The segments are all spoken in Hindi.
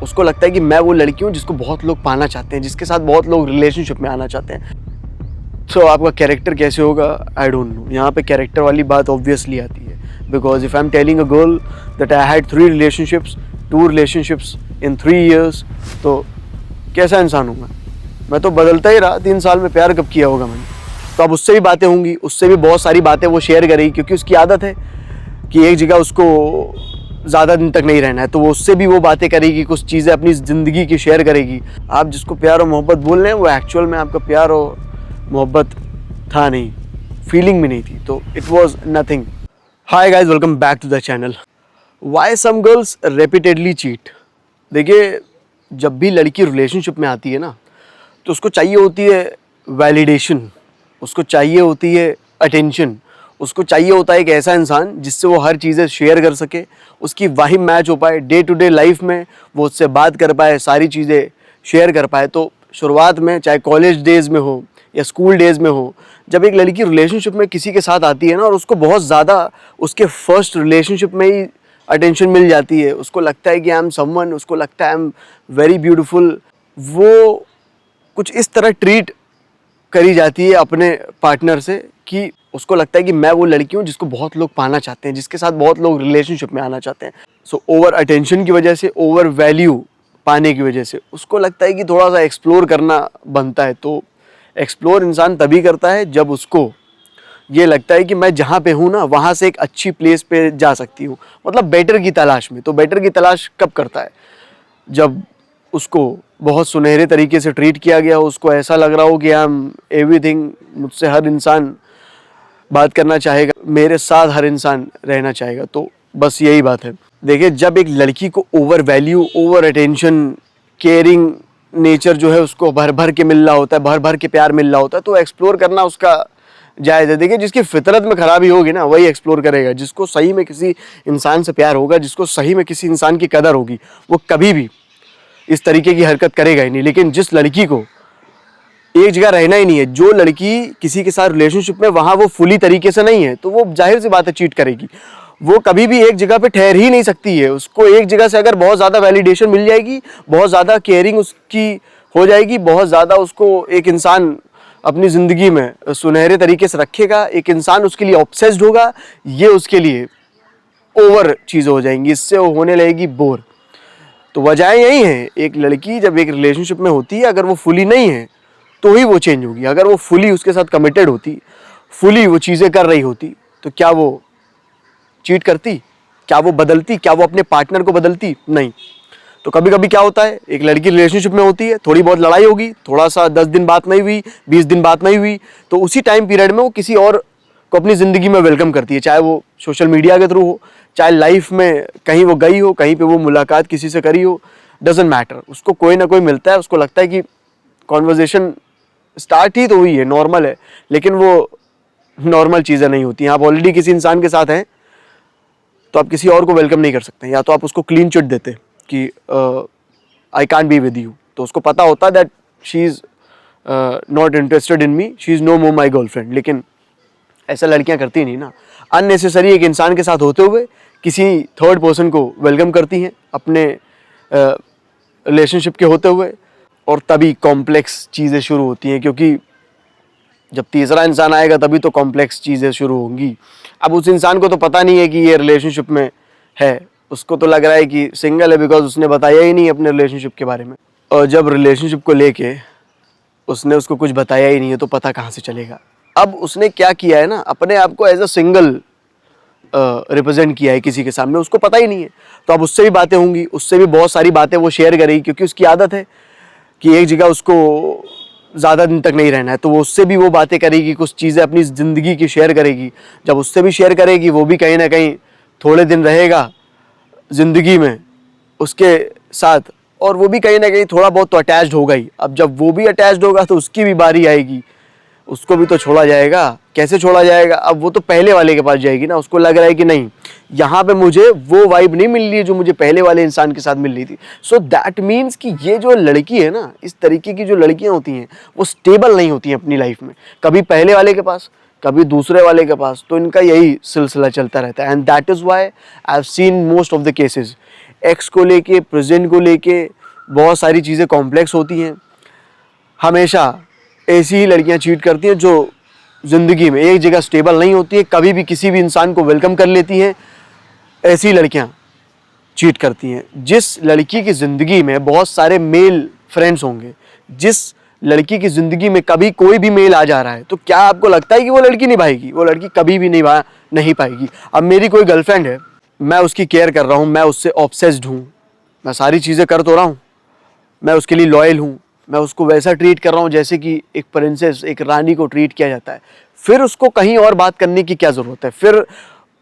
उसको लगता है कि मैं वो लड़की हूँ जिसको बहुत लोग पाना चाहते हैं, जिसके साथ बहुत लोग रिलेशनशिप में आना चाहते हैं। तो आपका कैरेक्टर कैसे होगा, आई डोंट नो। यहाँ पे कैरेक्टर वाली बात ऑब्वियसली आती है, because if I am telling a girl that I had 3 relationships, 2 relationships in 3 years, तो कैसा इंसान हूँ मैं तो बदलता ही रहा। 3 साल में प्यार कब किया होगा मैंने। तो अब उससे भी बातें होंगी, उससे भी बहुत सारी बातें वो शेयर करेगी, क्योंकि उसकी आदत है कि एक जगह उसको ज़्यादा दिन तक नहीं रहना है, तो वो उससे भी वो बातें करेगी, कुछ चीज़ें अपनी ज़िंदगी की शेयर करेगी। आप जिसको प्यार और मोहब्बत बोल रहे हैं वो एक्चुअल में आपका प्यार और मोहब्बत था नहीं, फीलिंग भी नहीं थी, तो it was nothing. Hi guys, welcome back to the channel. Why some girls repeatedly cheat. देखिए, जब भी लड़की रिलेशनशिप में आती है ना, तो उसको चाहिए होती है वैलिडेशन, उसको चाहिए होती है अटेंशन, उसको चाहिए होता है एक ऐसा इंसान जिससे वो हर चीज़ें शेयर कर सके, उसकी वाइब मैच हो पाए, डे टू डे लाइफ में वो उससे बात कर पाए, सारी चीज़ें शेयर कर पाए। तो शुरुआत में, चाहे कॉलेज डेज़ में हो या स्कूल डेज़ में हो, जब एक लड़की रिलेशनशिप में किसी के साथ आती है ना, और उसको बहुत ज़्यादा उसके फर्स्ट रिलेशनशिप में ही अटेंशन मिल जाती है, उसको लगता है कि आई एम समवन, उसको लगता है आई एम वेरी ब्यूटीफुल, वो कुछ इस तरह ट्रीट करी जाती है अपने पार्टनर से कि उसको लगता है कि मैं वो लड़की हूँ जिसको बहुत लोग पाना चाहते हैं, जिसके साथ बहुत लोग रिलेशनशिप में आना चाहते हैं। सो ओवर अटेंशन की वजह से, ओवर वैल्यू पाने की वजह से उसको लगता है कि थोड़ा सा एक्सप्लोर करना बनता है। तो एक्सप्लोर इंसान तभी करता है जब उसको ये लगता है कि मैं जहाँ पे हूँ ना, वहाँ से एक अच्छी प्लेस पे जा सकती हूँ, मतलब बेटर की तलाश में। तो बेटर की तलाश कब करता है? जब उसको बहुत सुनहरे तरीके से ट्रीट किया गया हो, उसको ऐसा लग रहा हो कि आई एम एवरीथिंग, मुझसे हर इंसान बात करना चाहेगा, मेरे साथ हर इंसान रहना चाहेगा। तो बस यही बात है। देखिए, जब एक लड़की को over value, over attention, caring nature जो है उसको भर भर के मिल रहा होता है, भर भर के प्यार मिल रहा होता है, तो एक्सप्लोर करना उसका जायज़ है। देखिए, जिसकी फितरत में खराबी होगी ना, वही एक्सप्लोर करेगा। जिसको सही में किसी इंसान से प्यार होगा, जिसको सही में किसी इंसान की कदर होगी, वो कभी भी इस तरीके की हरकत करेगा ही नहीं। लेकिन जिस लड़की को एक जगह रहना ही नहीं है, जो लड़की किसी के साथ रिलेशनशिप में वहाँ वो फुली तरीके से नहीं है, तो वो जाहिर सी बात है चीट करेगी। वो कभी भी एक जगह पे ठहर ही नहीं सकती है। उसको एक जगह से अगर बहुत ज़्यादा वैलिडेशन मिल जाएगी, बहुत ज़्यादा केयरिंग उसकी हो जाएगी, बहुत ज़्यादा उसको एक इंसान अपनी ज़िंदगी में सुनहरे तरीके से रखेगा, एक इंसान उसके लिए ऑब्सेस्ड होगा, ये उसके लिए ओवर चीज़ें हो जाएंगी, इससे वो होने लगेगी बोर। तो वजह यही है, एक लड़की जब एक रिलेशनशिप में होती है, अगर वो फुली नहीं है तो ही वो चेंज होगी। अगर वो फुली उसके साथ कमिटेड होती, फुली वो चीज़ें कर रही होती, तो क्या वो चीट करती? क्या वो बदलती? क्या वो अपने पार्टनर को बदलती? नहीं। तो कभी कभी क्या होता है, एक लड़की रिलेशनशिप में होती है, थोड़ी बहुत लड़ाई होगी, थोड़ा सा 10 दिन बात नहीं हुई, 20 दिन बात नहीं हुई, तो उसी टाइम पीरियड में वो किसी और को अपनी ज़िंदगी में वेलकम करती है, चाहे वो सोशल मीडिया के थ्रू हो, चाहे लाइफ में कहीं वो गई हो, कहीं पे वो मुलाकात किसी से करी हो, डजेंट मैटर। उसको कोई ना कोई मिलता है, उसको लगता है कि कॉन्वर्जेशन स्टार्ट ही तो हुई है, नॉर्मल है, लेकिन वो नॉर्मल चीज़ें नहीं होती हैं। आप ऑलरेडी किसी इंसान के साथ हैं तो आप किसी और को वेलकम नहीं कर सकते, या तो आप उसको क्लीन चिट देते कि I can't be with you, तो उसको पता होता that she is not interested in me, she is no more my girlfriend. लेकिन ऐसा लड़कियां करती नहीं ना। अननेसेसरी एक इंसान के साथ होते हुए किसी थर्ड पर्सन को वेलकम करती हैं अपने रिलेशनशिप के होते हुए, और तभी कॉम्प्लेक्स चीज़ें शुरू होती हैं, क्योंकि जब तीसरा इंसान आएगा तभी तो कॉम्प्लेक्स चीज़ें शुरू होंगी। अब उस इंसान को तो पता नहीं है कि ये रिलेशनशिप में है, उसको तो लग रहा है कि सिंगल है, बिकॉज उसने बताया ही नहीं अपने रिलेशनशिप के बारे में। और जब रिलेशनशिप को लेके उसने उसको कुछ बताया ही नहीं है, तो पता कहाँ से चलेगा? अब उसने क्या किया है ना, अपने आप को एज अ सिंगल रिप्रेजेंट किया है किसी के सामने, उसको पता ही नहीं है। तो अब उससे भी बातें होंगी, उससे भी बहुत सारी बातें वो शेयर करेगी, क्योंकि उसकी आदत है कि एक जगह उसको ज़्यादा दिन तक नहीं रहना है, तो वो उससे भी वो बातें करेगी, कुछ चीज़ें अपनी ज़िंदगी की शेयर करेगी। जब उससे भी शेयर करेगी, वो भी कहीं ना कहीं थोड़े दिन रहेगा ज़िंदगी में उसके साथ, और वो भी कहीं ना कहीं थोड़ा बहुत तो अटैच्ड होगा ही। अब जब वो भी अटैच्ड होगा तो उसकी भी बारी आएगी, उसको भी तो छोड़ा जाएगा। कैसे छोड़ा जाएगा? अब वो तो पहले वाले के पास जाएगी ना, उसको लग रहा है कि नहीं, यहाँ पे मुझे वो वाइब नहीं मिल रही है जो मुझे पहले वाले इंसान के साथ मिल रही थी। सो दैट मीन्स कि ये जो लड़की है ना, इस तरीके की जो लड़कियाँ होती हैं, वो स्टेबल नहीं होती हैं अपनी लाइफ में, कभी पहले वाले के पास, कभी दूसरे वाले के पास। तो इनका यही सिलसिला चलता रहता है, and that is Y I have seen most of the cases. X को लेके, प्रेजेंट को लेके बहुत सारी चीज़ें कॉम्प्लेक्स होती हैं। हमेशा ऐसी ही लड़कियां चीट करती हैं जो ज़िंदगी में एक जगह स्टेबल नहीं होती है, कभी भी किसी भी इंसान को वेलकम कर लेती हैं। ऐसी लड़कियां चीट करती हैं। जिस लड़की की ज़िंदगी में बहुत सारे मेल फ्रेंड्स होंगे, जिस लड़की की ज़िंदगी में कभी कोई भी मेल आ जा रहा है, तो क्या आपको लगता है कि वो लड़की निभाएगी? वो लड़की कभी भी नहीं पाएगी। अब मेरी कोई गर्लफ्रेंड है, मैं उसकी केयर कर रहा हूँ, मैं उससे ऑब्सेस्ड हूँ, मैं सारी चीज़ें कर तो रहा हूँ, मैं उसके लिए लॉयल हूँ, मैं उसको वैसा ट्रीट कर रहा हूँ जैसे कि एक प्रिंसेस, एक रानी को ट्रीट किया जाता है। फिर उसको कहीं और बात करने की क्या ज़रूरत है? फिर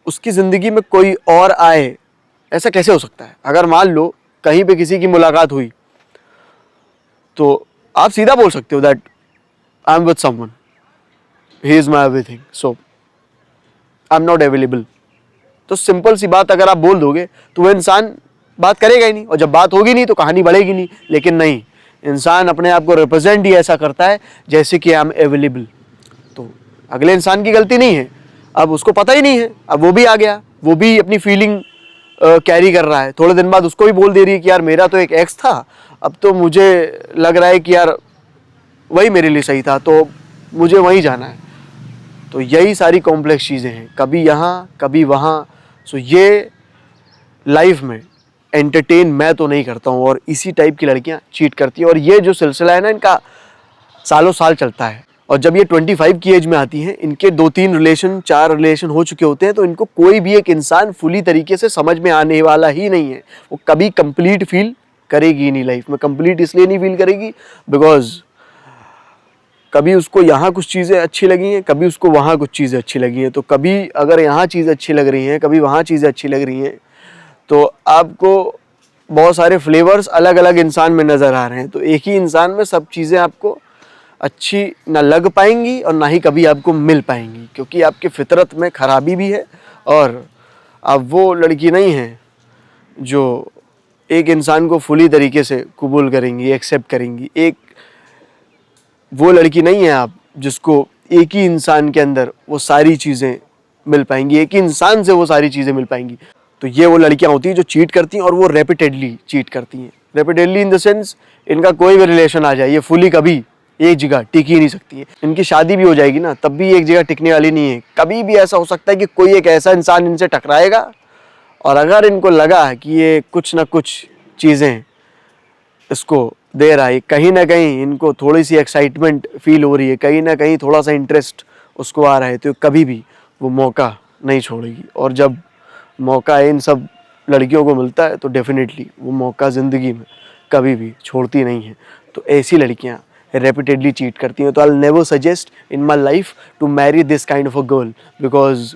उसकी ज़िंदगी में कोई और आए, ऐसा कैसे हो सकता है? अगर मान लो कहीं पे किसी की मुलाकात हुई तो आप सीधा बोल सकते हो that I am with someone, he is my everything, so I am not available. तो सिंपल सी बात अगर आप बोल दोगे तो वो इंसान बात करेगा ही नहीं, और जब बात होगी नहीं तो कहानी बढ़ेगी नहीं। लेकिन नहीं, इंसान अपने आप को रिप्रेजेंट ही ऐसा करता है जैसे कि आई एम अवेलेबल। तो अगले इंसान की गलती नहीं है, अब उसको पता ही नहीं है, अब वो भी आ गया, वो भी अपनी फीलिंग कैरी कर रहा है। थोड़े दिन बाद उसको भी बोल दे रही है कि यार मेरा तो एक एक्स था, अब तो मुझे लग रहा है कि यार वही मेरे लिए सही था, तो मुझे वहीं जाना है। तो यही सारी कॉम्प्लेक्स चीज़ें हैं, कभी यहाँ कभी वहाँ। सो ये लाइफ में एंटरटेन मैं तो नहीं करता हूँ, और इसी टाइप की लड़कियाँ चीट करती हैं। और ये जो सिलसिला है ना, इनका सालों साल चलता है। और जब ये 25 की एज में आती हैं, इनके 2-3 रिलेशन, 4 रिलेशन हो चुके होते हैं, तो इनको कोई भी एक इंसान फुली तरीके से समझ में आने वाला ही नहीं है। वो कभी कंप्लीट फील करेगी नहीं लाइफ में। कंप्लीट इसलिए नहीं फील करेगी बिकॉज कभी उसको यहाँ कुछ चीज़ें अच्छी लगी हैं, कभी उसको वहाँ कुछ चीज़ें अच्छी लगी हैं। तो कभी अगर यहाँ चीज़ें अच्छी लग रही हैं, कभी वहाँ चीज़ें अच्छी लग रही हैं, तो आपको बहुत सारे फ्लेवर्स अलग अलग इंसान में नज़र आ रहे हैं। तो एक ही इंसान में सब चीज़ें आपको अच्छी ना लग पाएंगी और ना ही कभी आपको मिल पाएंगी, क्योंकि आपकी फितरत में खराबी भी है। और आप वो लड़की नहीं हैं जो एक इंसान को फुली तरीके से कबूल करेंगी, एक्सेप्ट करेंगी। एक वो लड़की नहीं है आप जिसको एक ही इंसान के अंदर वो सारी चीज़ें मिल पाएंगी, एक ही इंसान से वो सारी चीज़ें मिल पाएंगी। तो ये वो लड़कियां होती हैं जो चीट करती हैं, और वो रेपिटेडली चीट करती हैं। रेपिटेडली इन द सेंस, इनका कोई भी रिलेशन आ जाए, ये फुली कभी एक जगह टिक ही नहीं सकती है। इनकी शादी भी हो जाएगी ना, तब भी एक जगह टिकने वाली नहीं है। कभी भी ऐसा हो सकता है कि कोई एक ऐसा इंसान इनसे टकराएगा, और अगर इनको लगा कि ये कुछ ना कुछ चीज़ें इसको दे रहा है, कहीं ना कहीं इनको थोड़ी सी एक्साइटमेंट फील हो रही है, कहीं ना कहीं थोड़ा सा इंटरेस्ट उसको आ रहा है, तो कभी भी वो मौका नहीं छोड़ेगी। और जब मौका इन सब लड़कियों को मिलता है तो डेफिनेटली वो मौका ज़िंदगी में कभी भी छोड़ती नहीं है। तो ऐसी लड़कियां रेपिटेडली चीट करती हैं। तो I will never suggest in my life to marry this kind of a girl, because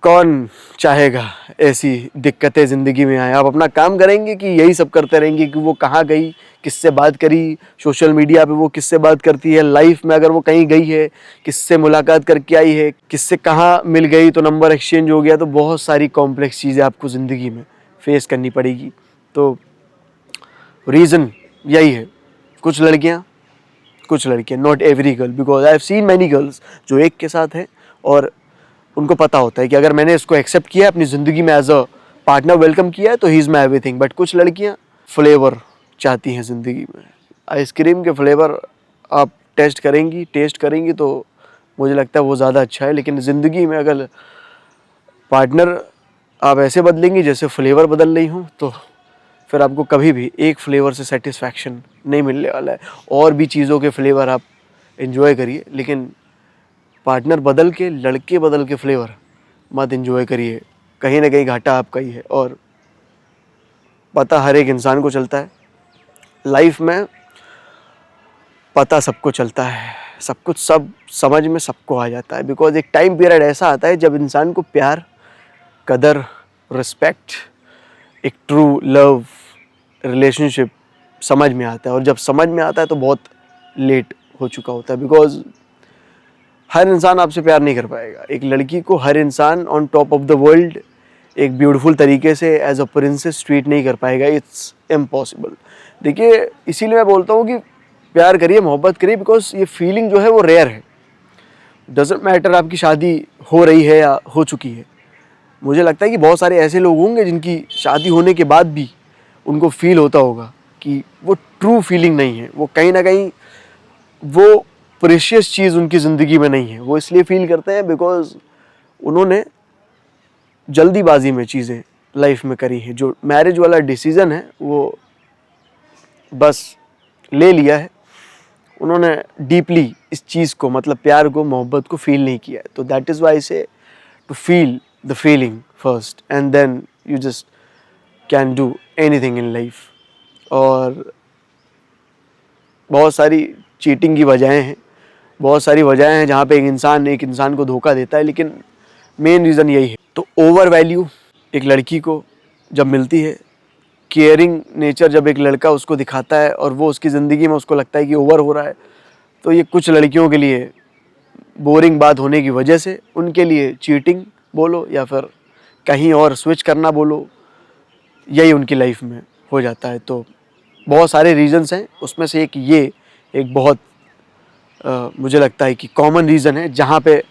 कौन चाहेगा ऐसी दिक्कतें ज़िंदगी में आए। आप अपना काम करेंगे कि यही सब करते रहेंगे कि वो कहाँ गई, किससे बात करी, सोशल मीडिया पे वो किससे बात करती है, लाइफ में अगर वो कहीं गई है किससे मुलाकात करके आई है, किससे कहाँ मिल गई तो नंबर एक्सचेंज हो गया। तो बहुत सारी कॉम्प्लेक्स चीज़ें आपको ज़िंदगी में फेस करनी पड़ेगी। तो रीज़न यही है, कुछ लड़कियाँ, not every girl, because I have seen many girls जो एक के साथ हैं और उनको पता होता है कि अगर मैंने इसको एक्सेप्ट किया है अपनी ज़िंदगी में, एज अ पार्टनर वेलकम किया है, तो he is my everything. But कुछ लड़कियाँ फ्लेवर चाहती हैं ज़िंदगी में। आइसक्रीम के फ्लेवर आप टेस्ट करेंगी तो मुझे लगता है वो ज़्यादा अच्छा है। लेकिन ज़िंदगी में अगर पार्टनर आप ऐसे बदलेंगी जैसे फ्लेवर बदल रही हूँ, तो फिर आपको कभी भी एक फ्लेवर से सेटिस्फैक्शन नहीं मिलने वाला है। और भी चीज़ों के फ्लेवर आप एंजॉय करिए, लेकिन पार्टनर बदल के, लड़के बदल के फ्लेवर मत एंजॉय करिए। कहीं ना कहीं घाटा आपका ही है। और पता हर एक इंसान को चलता है लाइफ में, पता सबको चलता है, सब कुछ सब समझ में सबको आ जाता है। बिकॉज एक टाइम पीरियड ऐसा आता है जब इंसान को प्यार, कदर, रिस्पेक्ट, एक ट्रू लव रिलेशनशिप समझ में आता है। और जब समझ में आता है तो बहुत लेट हो चुका होता है। बिकॉज हर इंसान आपसे प्यार नहीं कर पाएगा। एक लड़की को हर इंसान on top of the world एक ब्यूटीफुल तरीके से एज अ प्रिंसेस ट्रीट नहीं कर पाएगा। It's impossible. देखिए, इसीलिए मैं बोलता हूँ कि प्यार करिए, मोहब्बत करिए, बिकॉज ये फीलिंग जो है वो रेयर है। डजेंट मैटर आपकी शादी हो रही है या हो चुकी है, मुझे लगता है कि बहुत सारे ऐसे लोग होंगे जिनकी शादी होने के बाद भी उनको फील होता होगा कि वो ट्रू फीलिंग नहीं है, वो कहीं ना कहीं वो प्रेशियस चीज़ उनकी ज़िंदगी में नहीं है। वो इसलिए फील करते हैं बिकॉज उन्होंने जल्दीबाजी में चीज़ें लाइफ में करी है। जो मैरिज वाला डिसीज़न है वो बस ले लिया है, उन्होंने डीपली इस चीज़ को, मतलब प्यार को, मोहब्बत को फील नहीं किया है। तो that is why say to feel the feeling first and then you just can do anything in life. और बहुत सारी चीटिंग की वजहें हैं, बहुत सारी वजहें हैं जहाँ पे एक इंसान को धोखा देता है, लेकिन मेन रीज़न यही है। तो ओवर वैल्यू एक लड़की को जब मिलती है, केयरिंग नेचर जब एक लड़का उसको दिखाता है और वो उसकी ज़िंदगी में उसको लगता है कि ओवर हो रहा है, तो ये कुछ लड़कियों के लिए बोरिंग बात होने की वजह से उनके लिए चीटिंग बोलो या फिर कहीं और स्विच करना बोलो, यही उनकी लाइफ में हो जाता है। तो बहुत सारे रीज़न्स हैं, उसमें से एक बहुत मुझे लगता है कि कॉमन रीज़न है जहाँ पे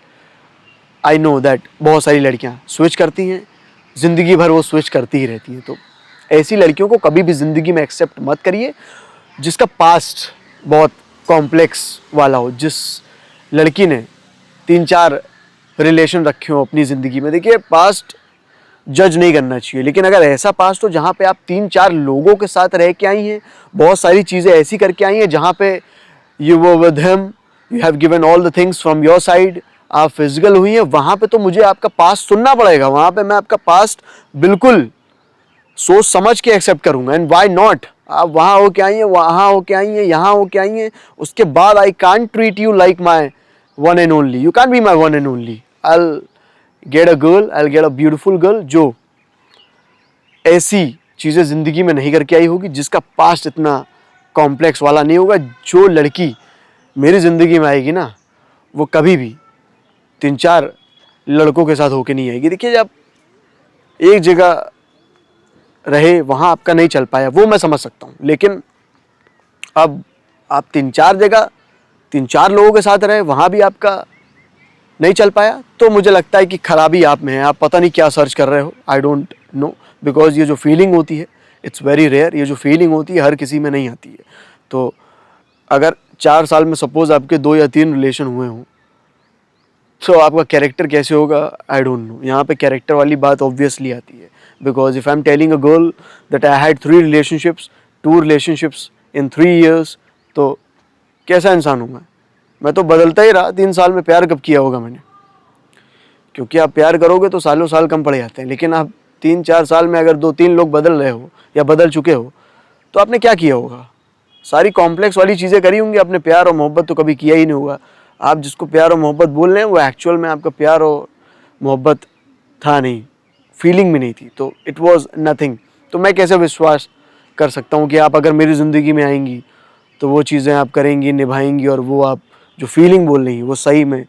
आई नो दैट बहुत सारी लड़कियाँ स्विच करती हैं, ज़िंदगी भर वो स्विच करती ही रहती हैं। तो ऐसी लड़कियों को कभी भी ज़िंदगी में एक्सेप्ट मत करिए जिसका पास्ट बहुत कॉम्प्लेक्स वाला हो, जिस लड़की ने 3-4 रिलेशन रखे हो अपनी ज़िंदगी में। देखिए, पास्ट जज नहीं करना चाहिए, लेकिन अगर ऐसा पास्ट हो जहाँ पे आप 3-4 लोगों के साथ रह के आई हैं, बहुत सारी चीज़ें ऐसी करके आई हैं जहाँ पे you were with him, you have given all the things from your side, आप फिजिकल हुई हैं, वहाँ पे तो मुझे आपका पास्ट सुनना पड़ेगा। वहाँ पे मैं आपका पास्ट बिल्कुल सोच समझ के एक्सेप्ट करूँगा। एंड वाई नॉट, आप वहाँ हो के आई हैं, वहाँ हो के आई हैं, यहाँ हो के आई हैं, उसके बाद I can't treat you like my one and only, you can't be my one and only. I get a girl, I get a beautiful girl जो ऐसी चीज़ें ज़िंदगी में नहीं करके आई होगी, जिसका पास्ट इतना कॉम्प्लेक्स वाला नहीं होगा। जो लड़की मेरी ज़िंदगी में आएगी ना, वो कभी भी 3-4 लड़कों के साथ होके नहीं आएगी। देखिए, जब एक जगह रहे वहाँ आपका नहीं चल पाया, वो मैं समझ सकता हूँ, लेकिन अब आप 3-4 लोगों के साथ रहे, वहाँ भी आपका नहीं चल पाया, तो मुझे लगता है कि खराबी आप में है। आप पता नहीं क्या सर्च कर रहे हो, आई डोंट नो, बिकॉज ये जो फीलिंग होती है इट्स वेरी रेयर। ये जो फीलिंग होती है हर किसी में नहीं आती है। तो अगर 4 साल में सपोज आपके 2 या 3 रिलेशन हुए हों, तो आपका कैरेक्टर कैसे होगा आई डोंट नो। यहाँ पे कैरेक्टर वाली बात ऑब्वियसली आती है, because if I am telling a girl that I had 3 relationships, 2 relationships in 3 years, तो कैसा इंसान हूँ मैं तो बदलता ही रहा। 3 साल में प्यार कब किया होगा मैंने? क्योंकि आप प्यार करोगे तो सालों साल कम पड़ जाते हैं, लेकिन आप 3-4 साल में अगर 2-3 लोग बदल रहे हो या बदल चुके हो, तो आपने क्या किया होगा? सारी कॉम्प्लेक्स वाली चीज़ें करी होंगी, आपने प्यार और मोहब्बत तो कभी किया ही नहीं होगा। आप जिसको प्यार और मोहब्बत बोल रहे हैं वो एक्चुअल में आपका प्यार और मोहब्बत था नहीं, फीलिंग भी नहीं थी, तो इट वाज नथिंग। तो मैं कैसे विश्वास कर सकता हूँ कि आप अगर मेरी ज़िंदगी में आएंगी तो वो चीज़ें आप करेंगी, निभाएंगी, और वो आप जो फीलिंग बोल रही हैं वो सही में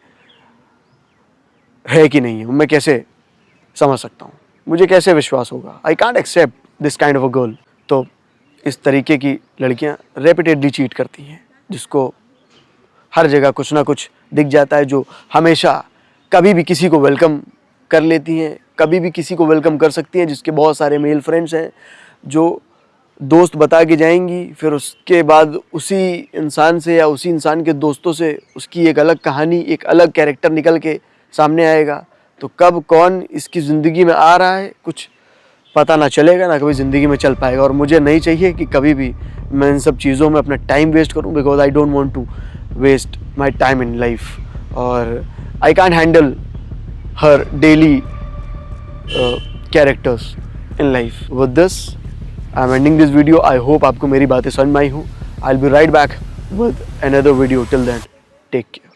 है कि नहीं है, मैं कैसे समझ सकता हूँ? मुझे कैसे विश्वास होगा? I can't accept this kind of a girl. तो इस तरीके की लड़कियाँ रेपिटेडली चीट करती हैं, जिसको हर जगह कुछ ना कुछ दिख जाता है, जो हमेशा कभी भी किसी को वेलकम कर लेती हैं, कभी भी किसी को वेलकम कर सकती हैं, जिसके बहुत सारे मेल फ्रेंड्स हैं, जो दोस्त बता के जाएंगी, फिर उसके बाद उसी इंसान से या उसी इंसान के दोस्तों से उसकी एक अलग कहानी, एक अलग कैरेक्टर निकल के सामने आएगा। तो कब कौन इसकी ज़िंदगी में आ रहा है कुछ पता ना चलेगा, ना कभी ज़िंदगी में चल पाएगा। और मुझे नहीं चाहिए कि कभी भी मैं इन सब चीज़ों में अपना टाइम वेस्ट करूं, because I don't want to waste my time in life, और I can't handle her daily characters in life. With this I am ending this video. I hope आपको मेरी बातें समझ में आई हूँ। I will be right back with another video. Till then, take care.